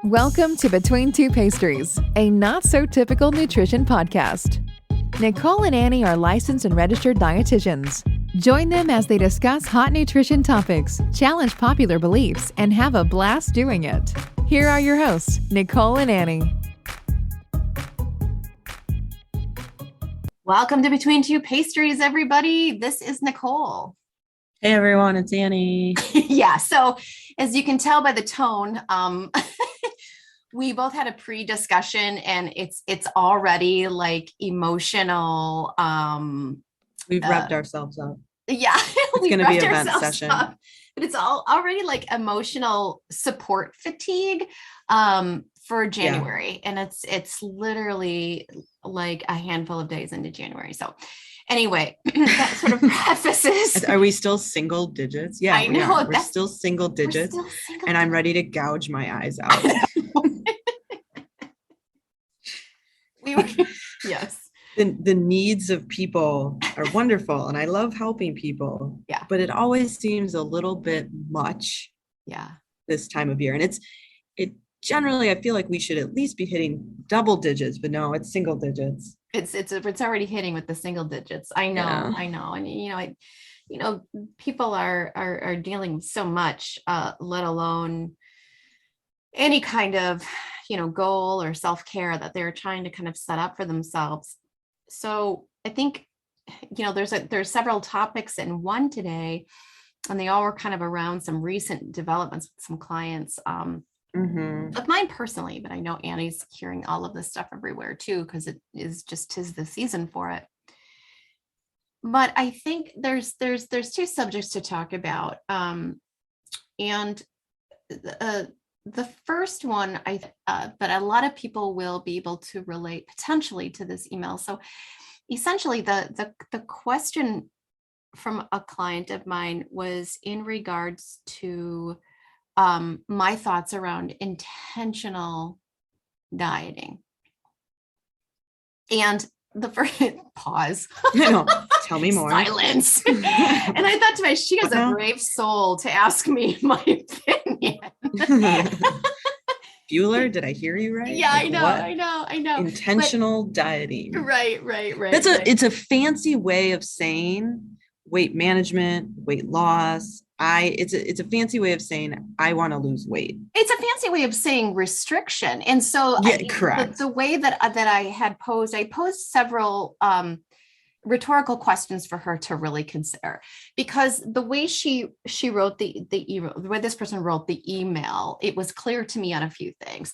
Welcome to Between Two Pastries, a not-so-typical nutrition podcast. Nicole and Annie are licensed and registered dietitians. Join them as they discuss hot nutrition topics, challenge popular beliefs, and have a blast doing it. Here are your hosts, Nicole and Annie. Welcome to Between Two Pastries, everybody. This is Nicole. Hey everyone, it's Annie. Yeah, so as you can tell by the tone, we both had a pre-discussion and it's already like emotional. We've revved ourselves up. Yeah, it's going to be an event session. But it's already like emotional support fatigue for January. Yeah. And it's literally like a handful of days into January. So anyway, that sort of prefaces. Are we still single digits? Yeah, I know. We're still single digits. And I'm ready to gouge my eyes out. Yes. The needs of people are wonderful. And I love helping people. Yeah. But it always seems a little bit much. Yeah. This time of year. And it generally, I feel like we should at least be hitting double digits, but no, it's single digits. It's already hitting with the single digits. I know. Yeah. I know. And people are dealing with so much, let alone any kind of, goal or self-care that they're trying to kind of set up for themselves. So I think, there's several topics in one today, and they all were kind of around some recent developments with some clients, of mine personally, but I know Annie's hearing all of this stuff everywhere too, because it is just 'tis the season for it. But I think there's two subjects to talk about, and the first one, but a lot of people will be able to relate potentially to this email. So essentially, the question from a client of mine was in regards to my thoughts around intentional dieting. And the first pause. No, tell me more. Silence. And I thought to myself, she has a brave soul to ask me my opinion. Bueller, did I hear you right? Yeah, like, I know. Intentional dieting. Right. It's a fancy way of saying weight management, weight loss. It's a fancy way of saying I want to lose weight. It's a fancy way of saying restriction. And so correct. The way that I had posed, I posed several rhetorical questions for her to really consider, because the way she wrote the way this person wrote the email, it was clear to me on a few things.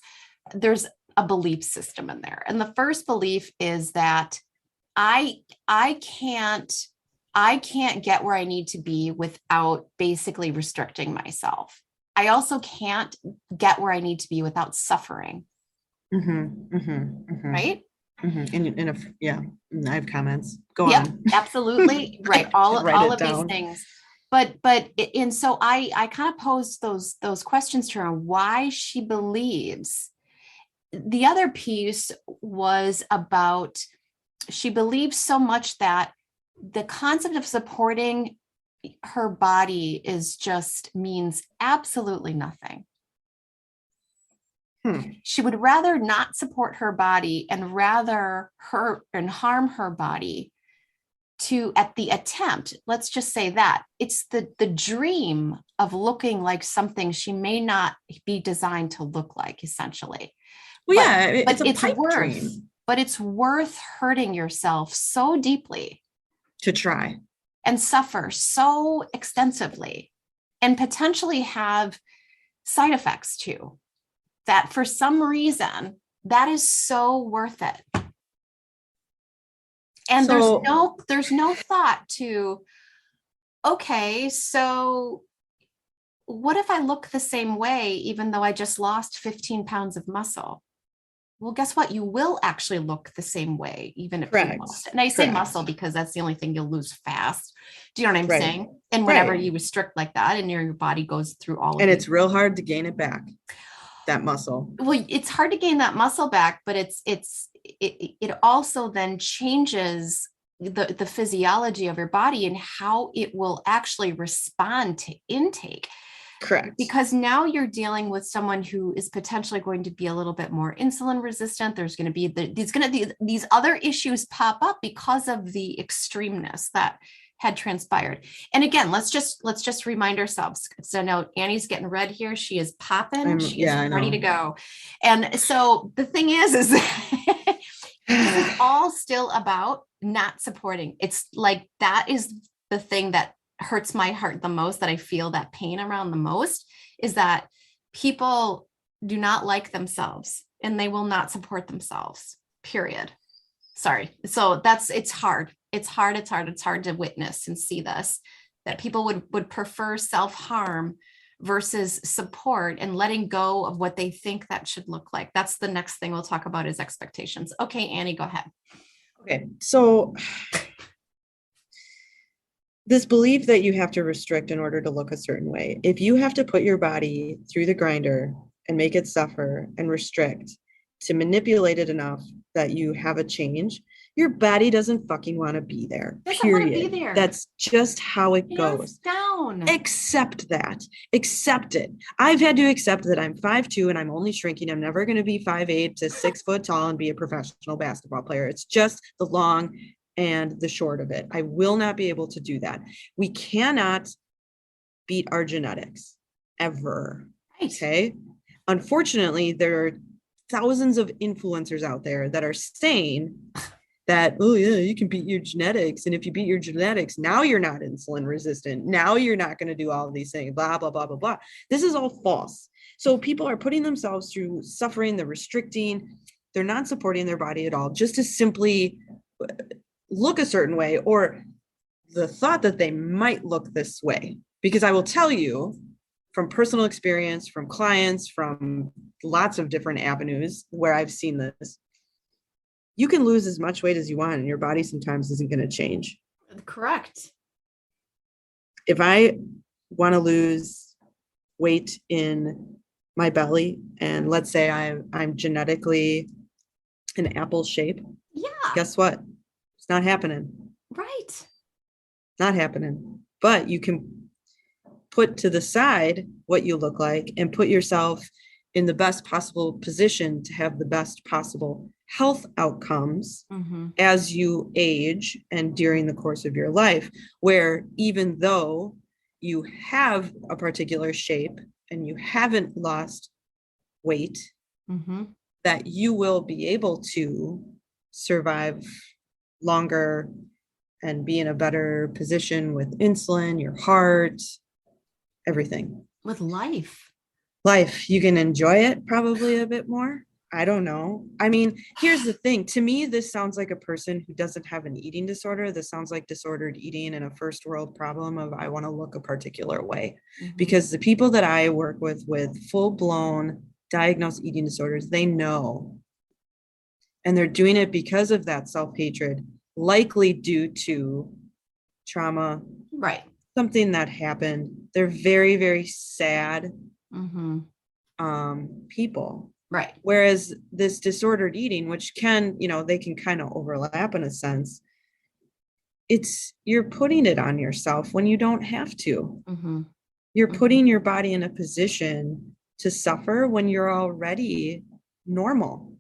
There's a belief system in there. And the first belief is that I can't get where I need to be without basically restricting myself. I also can't get where I need to be without suffering. Right? I have comments. Go on. Absolutely. Right. All of these things. And so I kind of posed those questions to her, why she believes. The other piece was about, she believes so much that the concept of supporting her body means absolutely nothing. She would rather not support her body and rather hurt and harm her body at the attempt. Let's just say that it's the dream of looking like something she may not be designed to look like, essentially. Well, it's a pipe dream. But it's worth hurting yourself so deeply to try and suffer so extensively and potentially have side effects too, that for some reason that is so worth it. And there's no thought to, okay, so what if I look the same way, even though I just lost 15 pounds of muscle? Well, guess what? You will actually look the same way, even if you lost. And I say muscle because that's the only thing you'll lose fast. Do you know what I'm saying? And whenever you restrict like that and your body goes through all of it. And it's real hard to gain it back, that muscle. Well, it's hard to gain that muscle back, but it also then changes the physiology of your body and how it will actually respond to intake. Correct. Because now you're dealing with someone who is potentially going to be a little bit more insulin resistant. There's going to be these other issues pop up because of the extremeness that had transpired. And again, let's just remind ourselves. So now Annie's getting red here. She is popping. She is ready to go. And so the thing is this is all still about not supporting. It's like, that is the thing that hurts my heart the most, that I feel that pain around the most, is that people do not like themselves and they will not support themselves, period. Sorry. So it's hard. It's hard to witness and see this, that people would prefer self-harm versus support and letting go of what they think that should look like. That's the next thing we'll talk about, is expectations. Okay, Annie, go ahead. Okay. So this belief that you have to restrict in order to look a certain way, if you have to put your body through the grinder and make it suffer and restrict to manipulate it enough that you have a change, your body doesn't fucking want to be there. Period. Be there. That's just how it goes. Down. Accept that. Accept it. I've had to accept that I'm 5'2" and I'm only shrinking. I'm never going to be 5'8" to 6 foot tall and be a professional basketball player. It's just the long and the short of it. I will not be able to do that. We cannot beat our genetics ever. Right. Okay. Unfortunately, there are thousands of influencers out there that are saying that, oh yeah, you can beat your genetics. And if you beat your genetics, now you're not insulin resistant. Now you're not going to do all of these things, blah, blah, blah, blah, blah. This is all false. So people are putting themselves through suffering, they're restricting, they're not supporting their body at all, just to simply look a certain way, or the thought that they might look this way. Because I will tell you from personal experience, from clients, from lots of different avenues where I've seen this, you can lose as much weight as you want and your body sometimes isn't going to change. Correct. If I want to lose weight in my belly, and let's say I'm genetically an apple shape, guess what? It's not happening. Right. Not happening. But you can put to the side what you look like and put yourself in the best possible position to have the best possible health outcomes as you age and during the course of your life, where even though you have a particular shape and you haven't lost weight, that you will be able to survive longer and be in a better position with insulin, your heart, everything. With life, you can enjoy it probably a bit more. I don't know. I mean, here's the thing. To me, this sounds like a person who doesn't have an eating disorder. This sounds like disordered eating and a first world problem of, I want to look a particular way. Because the people that I work with full blown diagnosed eating disorders, they know. And they're doing it because of that self-hatred, likely due to trauma. Right. Something that happened. They're very, very sad people. Right. Whereas this disordered eating, which can, they can kind of overlap in a sense, you're putting it on yourself when you don't have to. You're putting your body in a position to suffer when you're already normal.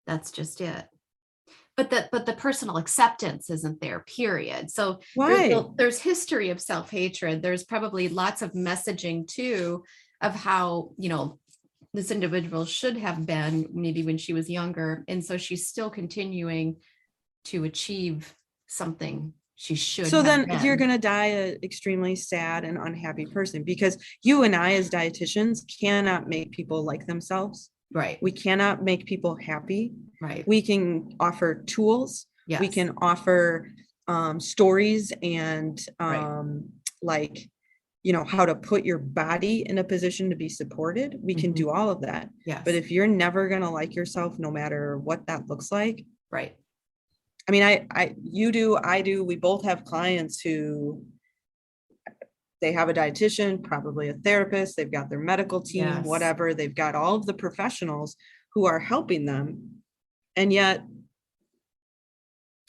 That's just it. But the personal acceptance isn't there, period. So why? There's history of self-hatred. There's probably lots of messaging too of how, this individual should have been maybe when she was younger. And so she's still continuing to achieve something she should have then been. You're going to die an extremely sad and unhappy person, because you and I as dietitians cannot make people like themselves. Right. We cannot make people happy. Right. We can offer tools. Yes. We can offer stories and how to put your body in a position to be supported. We can do all of that. Yes. But if you're never going to like yourself, no matter what that looks like. Right. I mean, you do, I do. We both have clients who they have a dietitian, probably a therapist. They've got their medical team, whatever. They've got all of the professionals who are helping them. And yet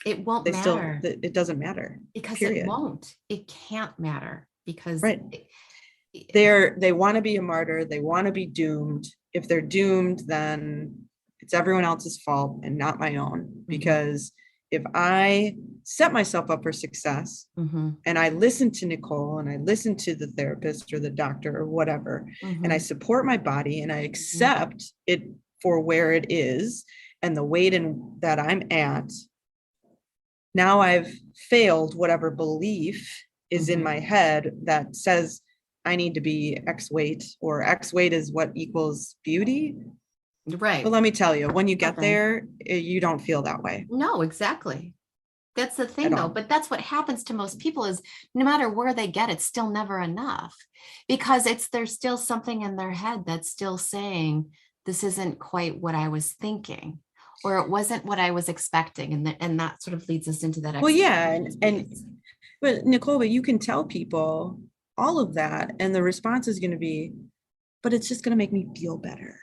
it won't matter. It doesn't matter. Because period. It won't. It can't matter because they want to be a martyr. They want to be doomed. If they're doomed, then it's everyone else's fault and not my own. Because if I set myself up for success and I listen to Nicole and I listen to the therapist or the doctor or whatever, and I support my body and I accept it for where it is and the weight that I'm at, now I've failed whatever belief is in my head that says I need to be X weight, or X weight is what equals beauty. Right. But let me tell you, when you get there, you don't feel that way. No, exactly. That's the thing though, but that's what happens to most people is no matter where they get, it's still never enough, because there's still something in their head that's still saying, this isn't quite what I was thinking, or it wasn't what I was expecting. And that sort of leads us into that. Well, yeah. But Nicole, but you can tell people all of that. And the response is going to be, but it's just going to make me feel better.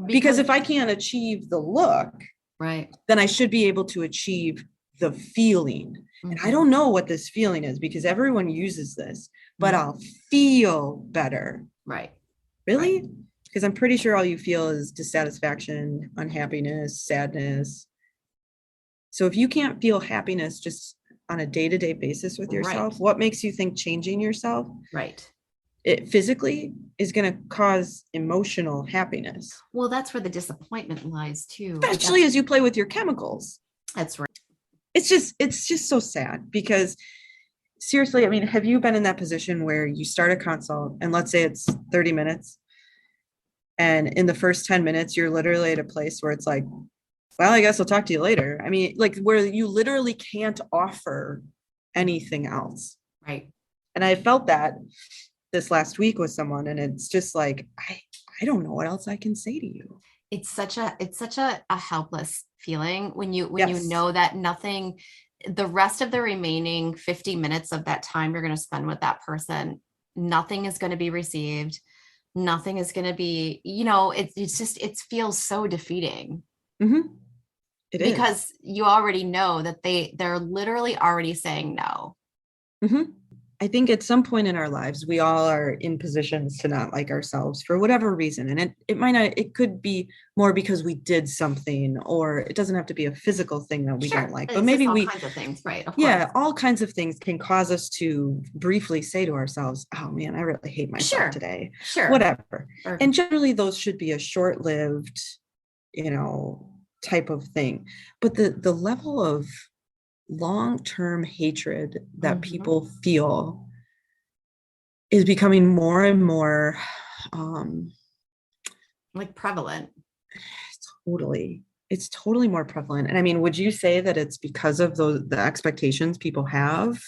Because if I can't achieve the look, right, then I should be able to achieve the feeling. And I don't know what this feeling is because everyone uses this, but I'll feel better. Right. Really? Because I'm pretty sure all you feel is dissatisfaction, unhappiness, sadness. So if you can't feel happiness just on a day-to-day basis with yourself, what makes you think changing yourself it physically is going to cause emotional happiness? Well, that's where the disappointment lies too, especially as you play with your chemicals. That's right. It's just so sad because seriously, I mean, have you been in that position where you start a consult and let's say it's 30 minutes and in the first 10 minutes you're literally at a place where it's like, well, I guess I'll talk to you later. I mean, like where you literally can't offer anything else. Right. And I felt that this last week with someone, and it's just like, I don't know what else I can say to you. It's such a helpless feeling when you know that nothing, the rest of the remaining 50 minutes of that time you're going to spend with that person, nothing is going to be received. Nothing is going to be, it feels so defeating. It because is. You already know that they're literally already saying no. I think at some point in our lives, we all are in positions to not like ourselves for whatever reason. And it might not, it could be more because we did something, or it doesn't have to be a physical thing that we don't like, but maybe all kinds of things, right? Of course. All kinds of things can cause us to briefly say to ourselves, oh man, I really hate myself today. Whatever. And generally those should be a short-lived, type of thing. But the level of long-term hatred that people feel is becoming more and more like prevalent. It's totally more prevalent. And I mean, would you say that it's because of the expectations people have?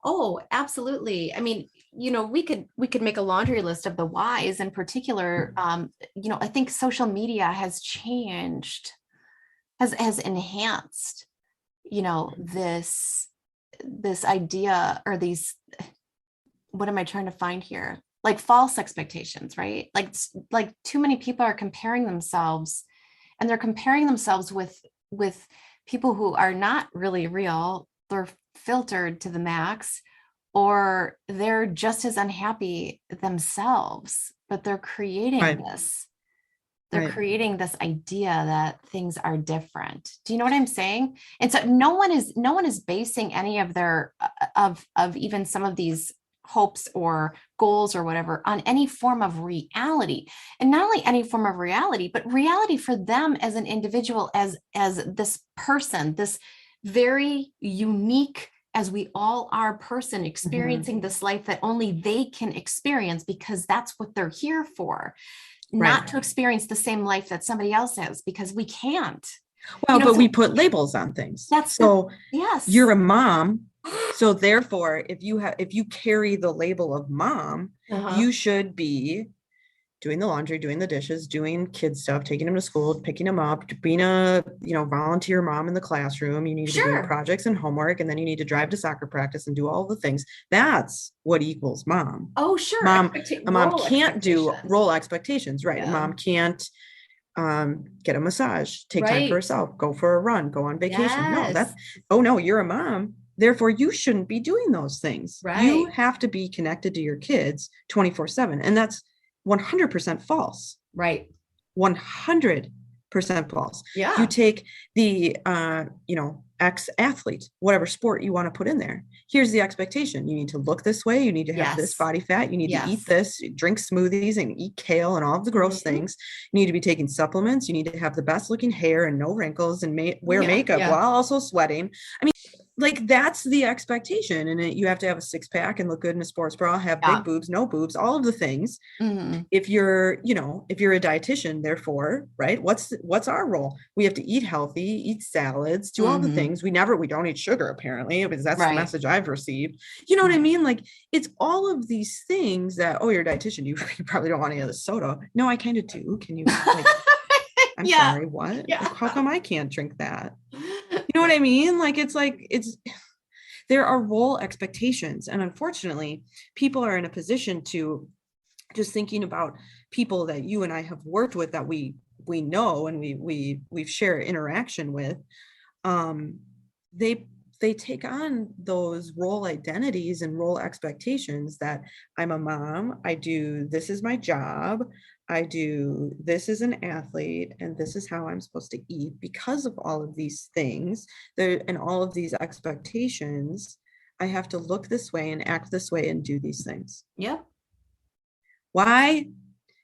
Oh, absolutely. I mean, we could make a laundry list of the whys. In particular, I think social media has changed, has enhanced this idea, or these, what am I trying to find here? Like false expectations, right? Like too many people are comparing themselves, and they're comparing themselves with people who are not really real. They're filtered to the max, or they're just as unhappy themselves, but they're creating this. They're creating this idea that things are different. Do you know what I'm saying? And so no one is basing any of their of even some of these hopes or goals or whatever on any form of reality. And not only any form of reality, but reality for them as an individual, as this person, this very unique, as we all are, person experiencing this life that only they can experience because that's what they're here for. Not to experience the same life that somebody else has, because we can't. Well, but we put labels on things. Yes. You're a mom. So therefore, if you carry the label of mom, you should be doing the laundry, doing the dishes, doing kid stuff, taking them to school, picking them up, being a, volunteer mom in the classroom. You need to be doing projects and homework, and then you need to drive to soccer practice and do all the things. That's what equals mom. Oh, sure. A mom can't do role expectations, right? Yeah. A mom can't get a massage, take time for herself, go for a run, go on vacation. Yes. No, you're a mom. Therefore, you shouldn't be doing those things. Right. You have to be connected to your kids 24/7. And that's 100% false. Right. 100% false. Yeah. You take the, ex-athlete, whatever sport you want to put in there. Here's the expectation. You need to look this way. You need to have this body fat. You need to eat this, drink smoothies and eat kale and all of the gross things. You need to be taking supplements. You need to have the best looking hair and no wrinkles and wear makeup while also sweating. I mean, like that's the expectation. And you have to have a 6-pack and look good in a sports bra, have big boobs, no boobs, all of the things. If you're a dietitian, therefore, right, what's our role? We have to eat healthy, eat salads, do all the things. We don't eat sugar, apparently, because that's the message I've received. You know what I mean? Like, it's all of these things that, you're a dietitian, you probably don't want any of the soda. No, I kind of do. Can you like, I'm sorry, what? Like, how come I can't drink that? You know what I mean? Like, there are role expectations. And unfortunately, people are in a position to, just thinking about people that you and I have worked with that we know and we've shared interaction with, they take on those role identities and role expectations that I'm a mom, this is my job, I do this as an athlete, and this is how I'm supposed to eat because of all of these things and all of these expectations. I have to look this way and act this way and do these things. Yep. Why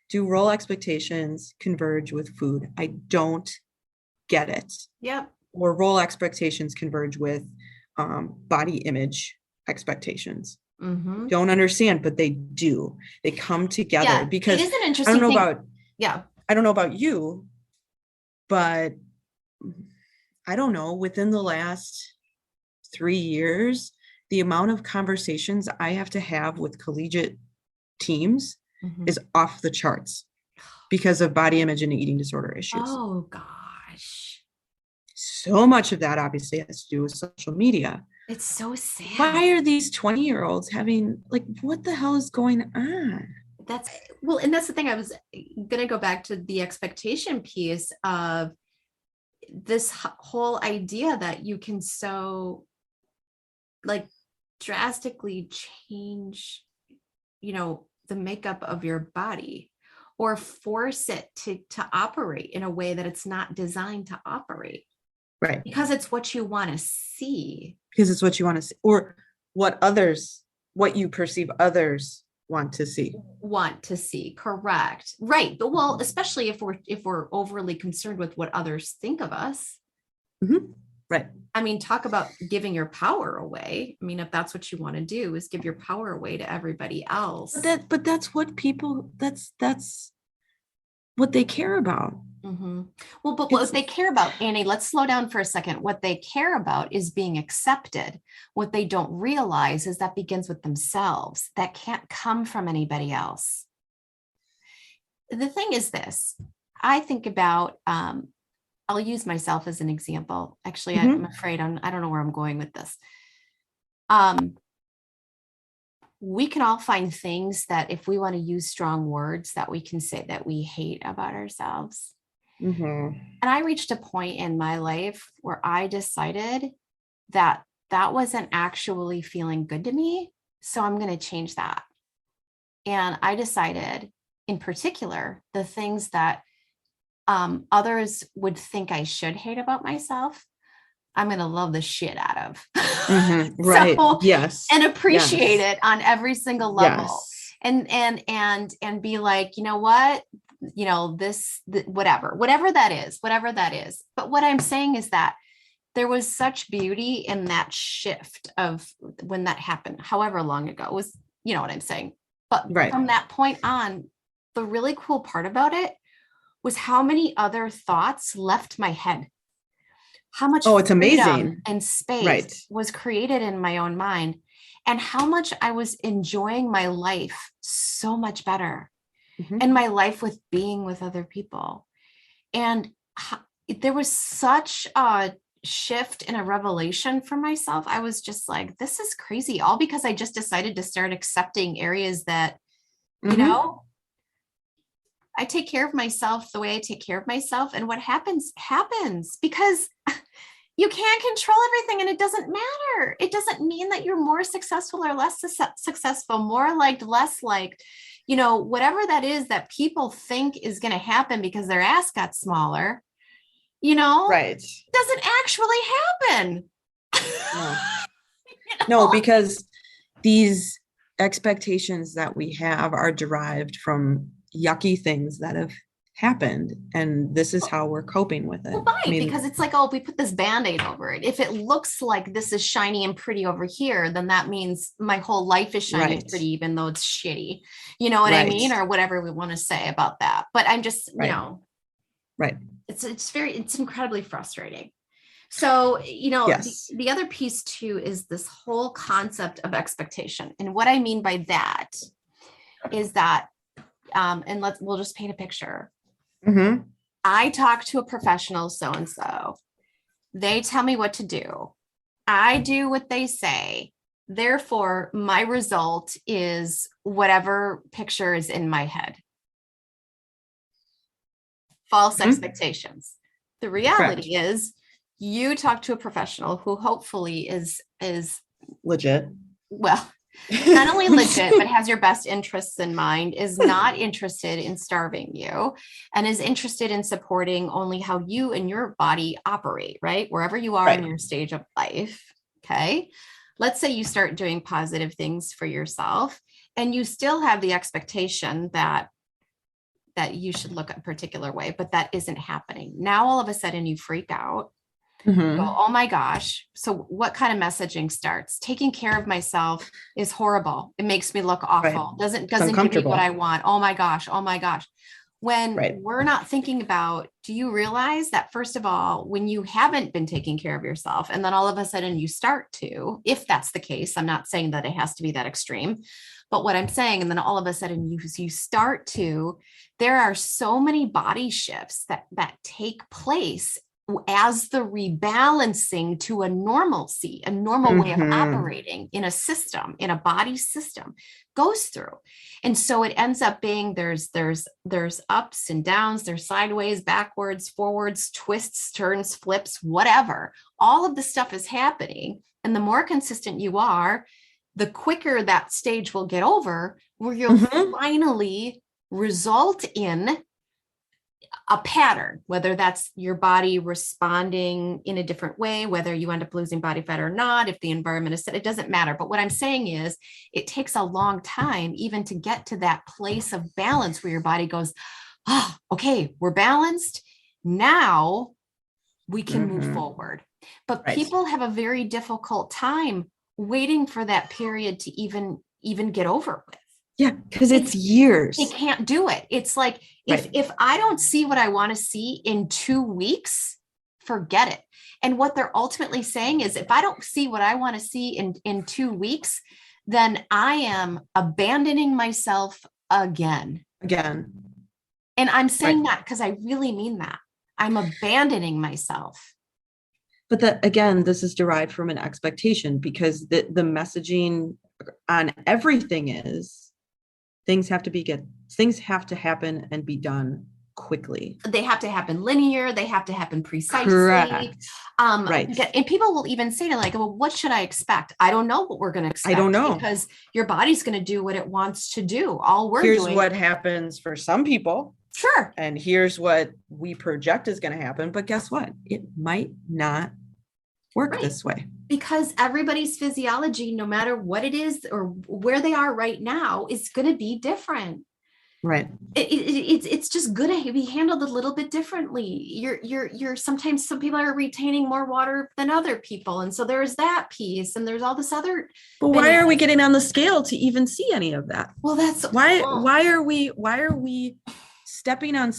do role expectations converge with food? I don't get it. Yep. Or role expectations converge with body image expectations. Don't understand, but they do. They come together because it is an interesting thing. I don't know about you, but I don't know, within the last 3 years, the amount of conversations I have to have with collegiate teams is off the charts because of body image and eating disorder issues. Oh gosh. So much of that obviously has to do with social media. It's so sad. Why are these 20-year-olds having, like, what the hell is going on? And that's the thing. I was going to go back to the expectation piece of this whole idea that you can so like drastically change, the makeup of your body or force it to operate in a way that it's not designed to operate. Right. Because it's what you want to see. Because it's what you want to see, or what you perceive others want to see. Correct. Right. But well, especially if we're overly concerned with what others think of us. Right. I mean, talk about giving your power away. I mean, if that's what you want to do is give your power away to everybody else. But that's what that's what they care about. Well, but what they care about, Annie, let's slow down for a second. What they care about is being accepted. What they don't realize is that begins with themselves. That can't come from anybody else. The thing is this, I think about, I'll use myself as an example. Actually, I'm afraid I don't know where I'm going with this. We can all find things that if we want to use strong words that we can say that we hate about ourselves. And I reached a point in my life where I decided that wasn't actually feeling good to me. So I'm going to change that. And I decided in particular, the things that others would think I should hate about myself, I'm going to love the shit out of. Right. So, yes. And appreciate it on every single level. Yes. And be like, you know what? Whatever that is. But what I'm saying is that there was such beauty in that shift of when that happened, however long ago it was, you know what I'm saying? But from that point on, the really cool part about it was how many other thoughts left my head. How much it's amazing and space was created in my own mind, and how much I was enjoying my life so much better, and my life with being with other people. And there was such a shift and a revelation for myself. I was just like, this is crazy, all because I just decided to start accepting areas that, I take care of myself the way I take care of myself. And what happens, because You can't control everything, and it doesn't matter. It doesn't mean that you're more successful or less successful, more liked, less liked, whatever that is that people think is going to happen because their ass got smaller, Right. doesn't actually happen. No. No, because these expectations that we have are derived from yucky things that have happened, and this is how we're coping with it. Well, fine, because it's like, oh, we put this Band-Aid over it. If it looks like this is shiny and pretty over here, then that means my whole life is shiny and pretty, even though it's shitty. You know what I mean? Or whatever we want to say about that. But I'm just, right. It's incredibly frustrating. So, Yes. the other piece too is this whole concept of expectation. And what I mean by that is that, and we'll just paint a picture. Mm-hmm. I talk to a professional, so-and-so. They tell me what to do. I do what they say. Therefore, my result is whatever picture is in my head. False expectations. The reality is you talk to a professional who hopefully is legit. Well, not only legit, but has your best interests in mind, is not interested in starving you, and is interested in supporting only how you and your body operate, right? Wherever you are in your stage of life. Okay. Let's say you start doing positive things for yourself, and you still have the expectation that you should look a particular way, but that isn't happening. Now, all of a sudden you freak out. Mm-hmm. Go, oh my gosh. So what kind of messaging starts? Taking care of myself is horrible. It makes me look awful. Doesn't give me what I want. Oh my gosh. Oh my gosh. When we're not thinking about, do you realize that, first of all, when you haven't been taking care of yourself, and then all of a sudden you start to, if that's the case, I'm not saying that it has to be that extreme, but what I'm saying, and then all of a sudden you start to, there are so many body shifts that take place as the rebalancing to a normalcy, a normal way of operating in a system, in a body system, goes through. And so it ends up being there's ups and downs, there's sideways, backwards, forwards, twists, turns, flips, whatever. All of the stuff is happening. And the more consistent you are, the quicker that stage will get over, where you'll finally result in a pattern, whether that's your body responding in a different way, whether you end up losing body fat or not, if the environment is set, it doesn't matter. But what I'm saying is it takes a long time even to get to that place of balance where your body goes, oh, okay, we're balanced. Now we can move forward. But people have a very difficult time waiting for that period to even get over with. Yeah, because it's years. They can't do it. It's like, if I don't see what I want to see in 2 weeks, forget it. And what they're ultimately saying is, if I don't see what I want to see in 2 weeks, then I am abandoning myself again. And I'm saying that because I really mean that. I'm abandoning myself. But again, this is derived from an expectation, because the messaging on everything is things have to happen and be done quickly. They have to happen linear. They have to happen precisely. Correct. And people will even say to like, well, what should I expect? I don't know what we're going to expect. I don't know. Because your body's going to do what it wants to do. Here's what happens for some people. Sure. And here's what we project is going to happen. But guess what? It might not work this way. Because everybody's physiology, no matter what it is or where they are right now, is going to be different. Right. It's just going to be handled a little bit differently. You're sometimes some people are retaining more water than other people. And so there's that piece, and there's all this other. But why are we getting on the scale to even see any of that? Well, that's why are we stepping on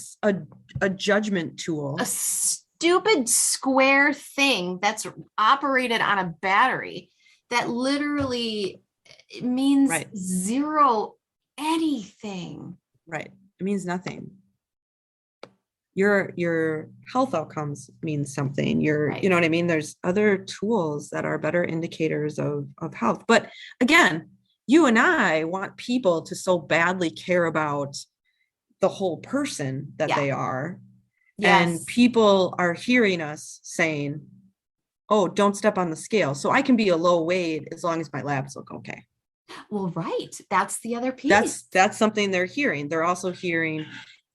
a judgment tool? A stupid square thing that's operated on a battery that literally means zero anything. Right. It means nothing. Your health outcomes mean something. You know what I mean? There's other tools that are better indicators of health. But again, you and I want people to so badly care about the whole person that they are. Yes. And people are hearing us saying, oh, don't step on the scale. So I can be a low weight as long as my labs look okay. Well, right. That's the other piece. That's something they're hearing. They're also hearing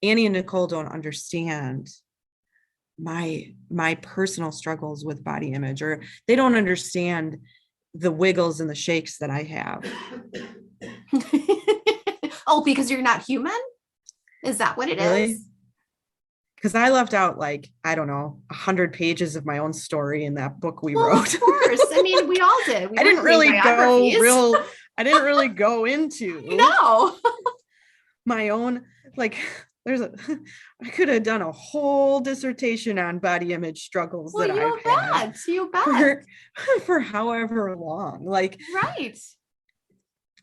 Annie and Nicole don't understand my personal struggles with body image, or they don't understand the wiggles and the shakes that I have. Oh, because you're not human? Is that what it is? Because I left out, like, I don't know, 100 pages of my own story in that book we well, wrote. Of course. I mean, we all did. I didn't really go into no my own, like, I could have done a whole dissertation on body image struggles that I've had. You bet. For however long. Like, right.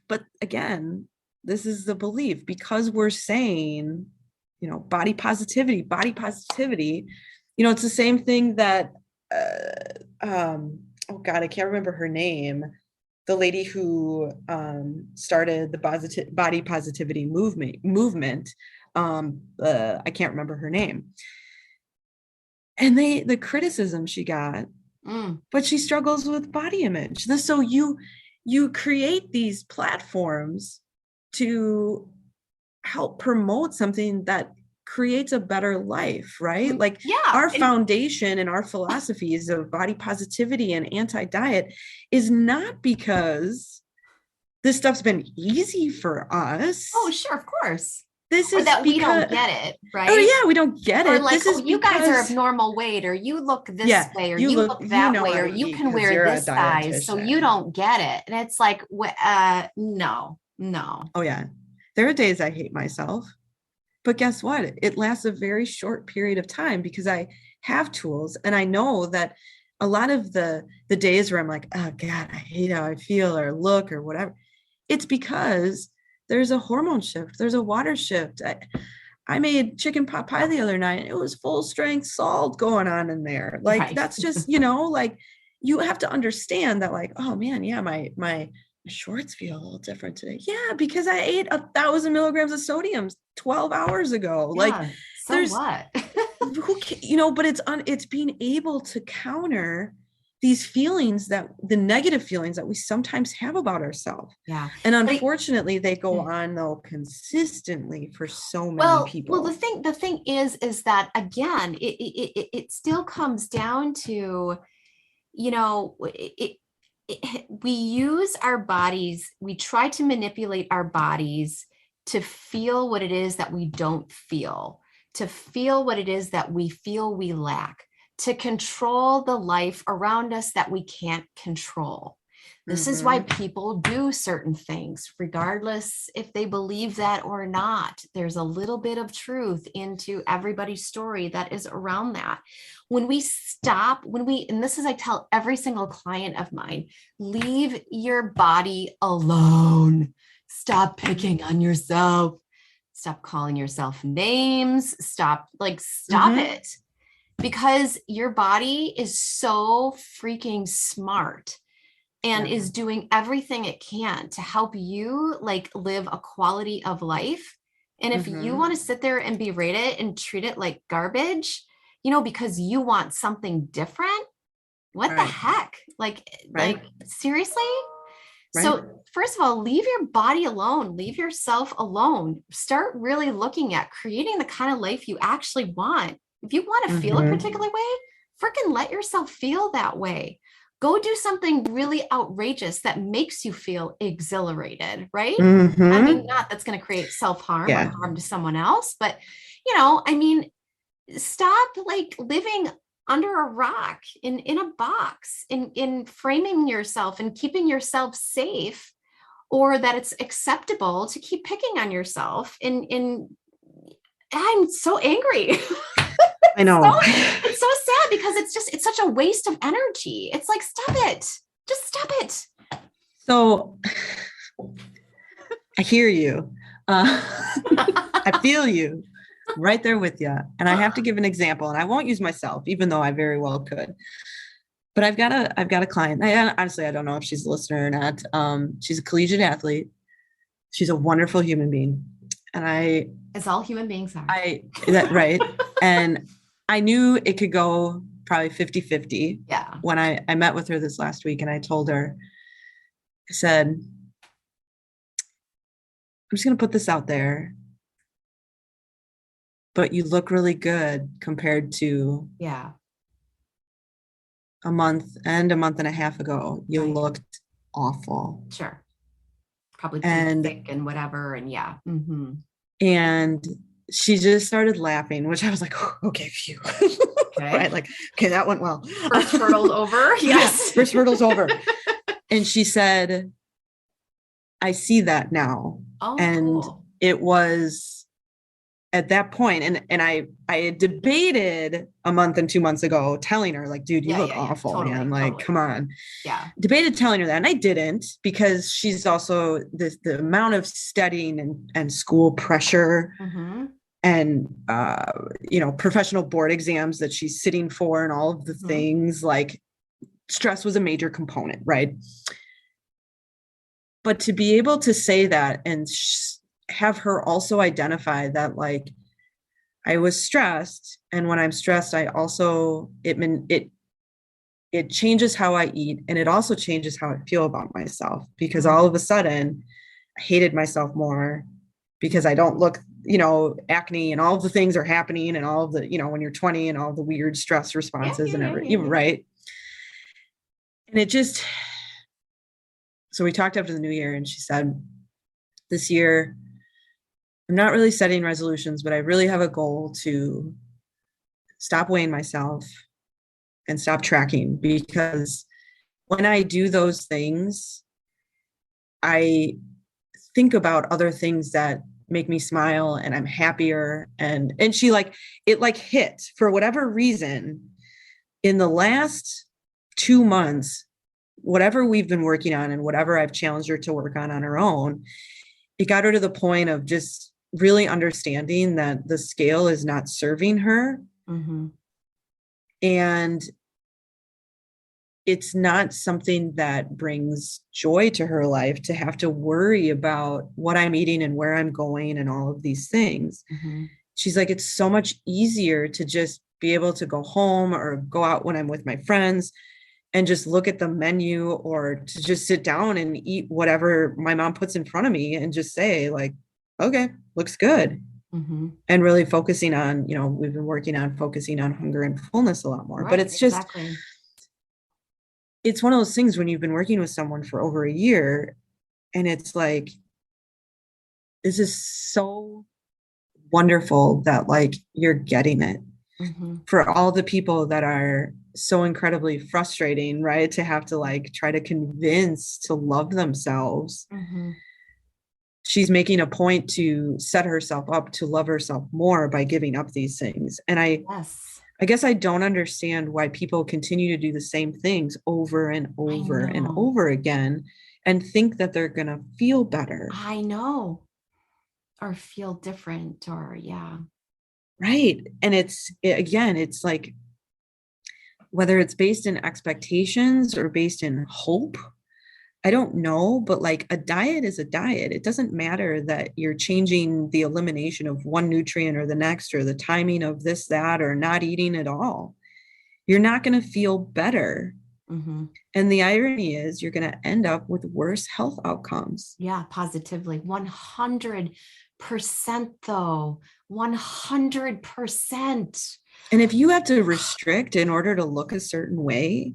But again, this is the belief, because we're saying, body positivity, it's the same thing that, oh God, I can't remember her name. The lady who started the body positivity movement. I can't remember her name. And the criticism she got, but she struggles with body image. So you create these platforms to help promote something that creates a better life, right? Like, our foundation and our philosophies of body positivity and anti-diet is not because this stuff's been easy for us. Oh, sure, of course. This is that because we don't get it, right? Oh yeah, we don't get it. Like, this is you guys are of normal weight, or you look this way, or you look that way, or you can wear this size, so you don't get it. And it's like, no. Oh yeah, there are days I hate myself, but guess what? It lasts a very short period of time because I have tools, and I know that a lot of the days where I'm like, oh God, I hate how I feel or look or whatever, it's because there's a hormone shift. There's a water shift. I made chicken pot pie the other night. It was full strength salt going on in there. Like, right. That's just, like, you have to understand that, like, oh man, yeah, my shorts feel a little different today. Yeah, because I ate 1,000 milligrams of sodium 12 hours ago. Yeah, like, so there's what? But it's being able to counter these feelings, the negative feelings that we sometimes have about ourselves. Yeah. And unfortunately, they go on though consistently for so many people. Well, the thing is that, again, it still comes down to, we use our bodies, we try to manipulate our bodies to feel what it is that we don't feel, to feel what it is that we feel we lack, to control the life around us that we can't control. This is why people do certain things, regardless if they believe that or not. There's a little bit of truth into everybody's story that is around that. When we stop, and this is, I tell every single client of mine, leave your body alone. Stop picking on yourself. Stop calling yourself names. Stop it. Because your body is so freaking smart and is doing everything it can to help you live a quality of life. And if you want to sit there and berate it and treat it like garbage, because you want something different, what the heck? Like seriously? Right. So first of all, leave your body alone, leave yourself alone, start really looking at creating the kind of life you actually want. If you want to feel a particular way, freaking let yourself feel that way. Go do something really outrageous that makes you feel exhilarated, right? I mean, not that's going to create self-harm or harm to someone else, but, stop living under a rock in a box, in framing yourself and keeping yourself safe, or that it's acceptable to keep picking on yourself. I'm so angry. I know. It's so sad because it's such a waste of energy. It's like, stop it. Just stop it. So I hear you. I feel you. I'm right there with you. And I have to give an example, and I won't use myself, even though I very well could. But I've got a client. Honestly, I don't know if she's a listener or not. She's a collegiate athlete. She's a wonderful human being. And as all human beings are. Right. And I knew it could go probably 50-50. Yeah. when I met with her this last week and I told her, I said, I'm just going to put this out there, but you look really good compared to a month and a half ago. You looked awful. Sure. Probably too thick and whatever. And and she just started laughing, which I was like, oh, okay, phew. Okay. Right. Like, okay, that went well. First hurdle's over. Yes. First hurdle's over. And she said, I see that now. Oh, and cool. It was at that point, and I had debated a month and 2 months ago telling her, like, dude, you look awful, totally, man. Like, come on. Yeah. Debated telling her that. And I didn't, because she's also the amount of studying and school pressure and, professional board exams that she's sitting for and all of the things, like stress was a major component. Right. But to be able to say that and have her also identify that, like, I was stressed. And when I'm stressed, I also, it changes how I eat. And it also changes how I feel about myself, because all of a sudden I hated myself more because I don't look, acne and all of the things are happening and all of the, when you're 20 and all the weird stress responses and everything. Right. And it just, so we talked after the new year and she said, this year, I'm not really setting resolutions, but I really have a goal to stop weighing myself and stop tracking, because when I do those things, I think about other things that make me smile and I'm happier. And she it hit for whatever reason in the last 2 months, whatever we've been working on and whatever I've challenged her to work on her own, it got her to the point of just really understanding that the scale is not serving her. And it's not something that brings joy to her life to have to worry about what I'm eating and where I'm going and all of these things. She's like, it's so much easier to just be able to go home or go out when I'm with my friends and just look at the menu, or to just sit down and eat whatever my mom puts in front of me and just say, like, okay, looks good. And really focusing on, we've been working on focusing on hunger and fullness a lot more, but it's just, it's one of those things when you've been working with someone for over a year and it's like, this is so wonderful that, like, you're getting it. For all the people that are so incredibly frustrating, right, to have to, like, try to convince to love themselves. She's making a point to set herself up to love herself more by giving up these things. And I guess I don't understand why people continue to do the same things over and over and over again and think that they're going to feel better. I know. Or feel different, or right. And it's like, whether it's based in expectations or based in hope, I don't know, but like, a diet is a diet. It doesn't matter that you're changing the elimination of one nutrient or the next, or the timing of this, that, or not eating at all. You're not going to feel better. And the irony is you're going to end up with worse health outcomes. Yeah, positively. 100% though. 100%. And if you have to restrict in order to look a certain way,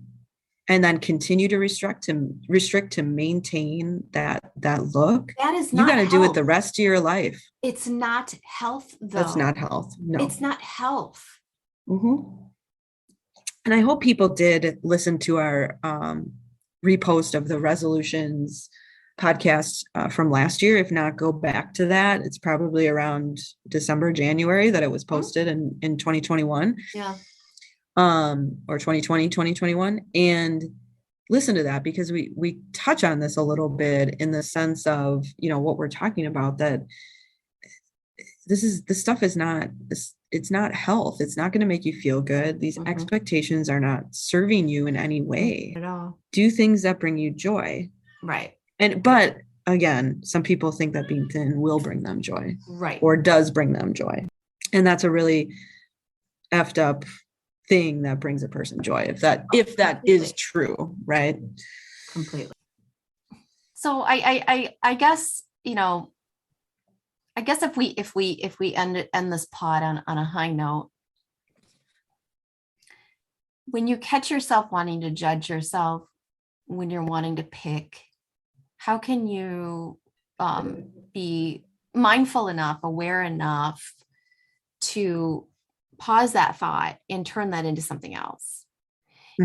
and then continue to restrict to maintain that look, that is not, you got to do it the rest of your life. It's not health, though. That's not health. No, it's not health. And I hope people did listen to our repost of the resolutions podcast from last year. If not, go back to that. It's probably around December, January that it was posted in 2021. Yeah. Or 2020, 2021, and listen to that, because we touch on this a little bit in the sense of, what we're talking about, that this stuff is not, it's not health. It's not going to make you feel good. These expectations are not serving you in any way at all. Do things that bring you joy. Right. But again, some people think that being thin will bring them joy. Right. Or does bring them joy. And that's a really effed up thing that brings a person joy, if that is true, right? Completely. So I guess, I guess if we end this pod on a high note, when you catch yourself wanting to judge yourself, when you're wanting to pick, how can you be mindful enough, aware enough to pause that thought and turn that into something else?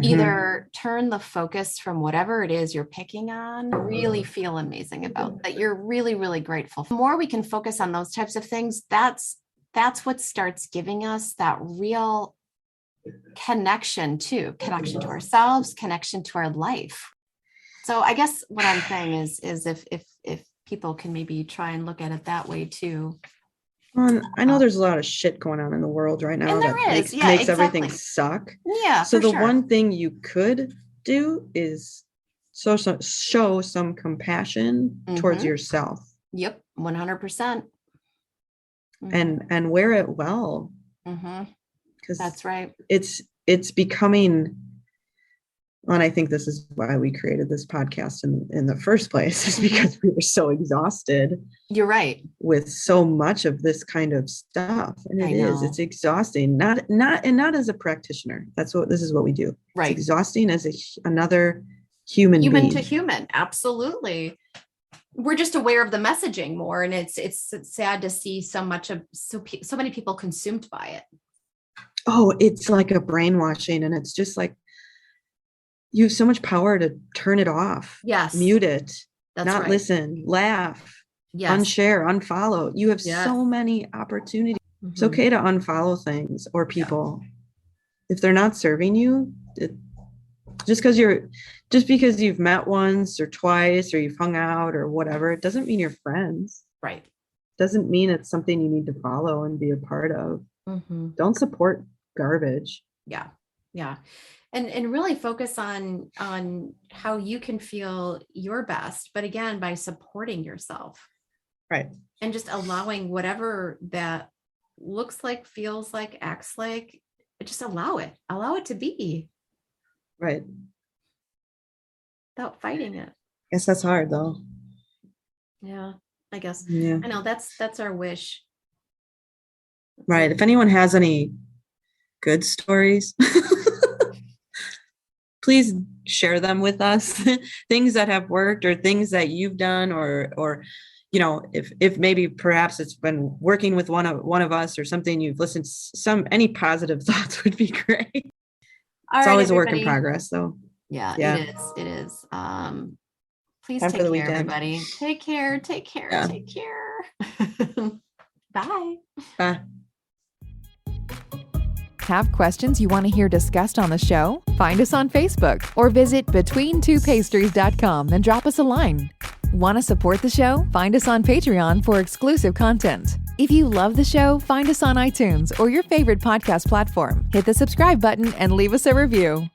Either turn the focus from whatever it is you're picking on, really feel amazing about that, you're really, really grateful. The more we can focus on those types of things, that's what starts giving us that real connection to ourselves, connection to our life. So I guess what I'm saying is if people can maybe try and look at it that way too. I know there's a lot of shit going on in the world right now that makes everything suck. Yeah. So the one thing you could do is show some compassion towards yourself. Yep. 100%. And wear it well. Because that's right. It's becoming, and I think this is why we created this podcast in the first place, is because we were so exhausted. You're right. With so much of this kind of stuff. And it's exhausting, not as a practitioner. This is what we do. Right. It's exhausting as another human being. To human. Absolutely. We're just aware of the messaging more. And it's sad to see so many people consumed by it. Oh, it's like a brainwashing, and it's just like, you have so much power to turn it off. Yes. Mute it. That's not right. Listen, laugh, unshare, unfollow. You have so many opportunities. It's okay to unfollow things or people. If they're not serving you, just because you've met once or twice or you've hung out or whatever, it doesn't mean you're friends. Right. Doesn't mean it's something you need to follow and be a part of. Don't support garbage. Yeah. Yeah. And really focus on how you can feel your best, but again, by supporting yourself. Right. And just allowing whatever that looks like, feels like, acts like, just allow it to be. Right. Without fighting it. I guess that's hard though. Yeah, I guess. Yeah. I know that's our wish. Right. If anyone has any good stories, please share them with us. Things that have worked or things that you've done, or if maybe perhaps it's been working with one of us or something you've listened to, any positive thoughts would be great. It's always a work in progress though. Yeah. It is. Please take care, everybody. Take care. Yeah. Take care. Bye. Bye. Have questions you want to hear discussed on the show? Find us on Facebook or visit between2pastries.com and drop us a line. Want to support the show? Find us on Patreon for exclusive content. If you love the show, find us on iTunes or your favorite podcast platform. Hit the subscribe button and leave us a review.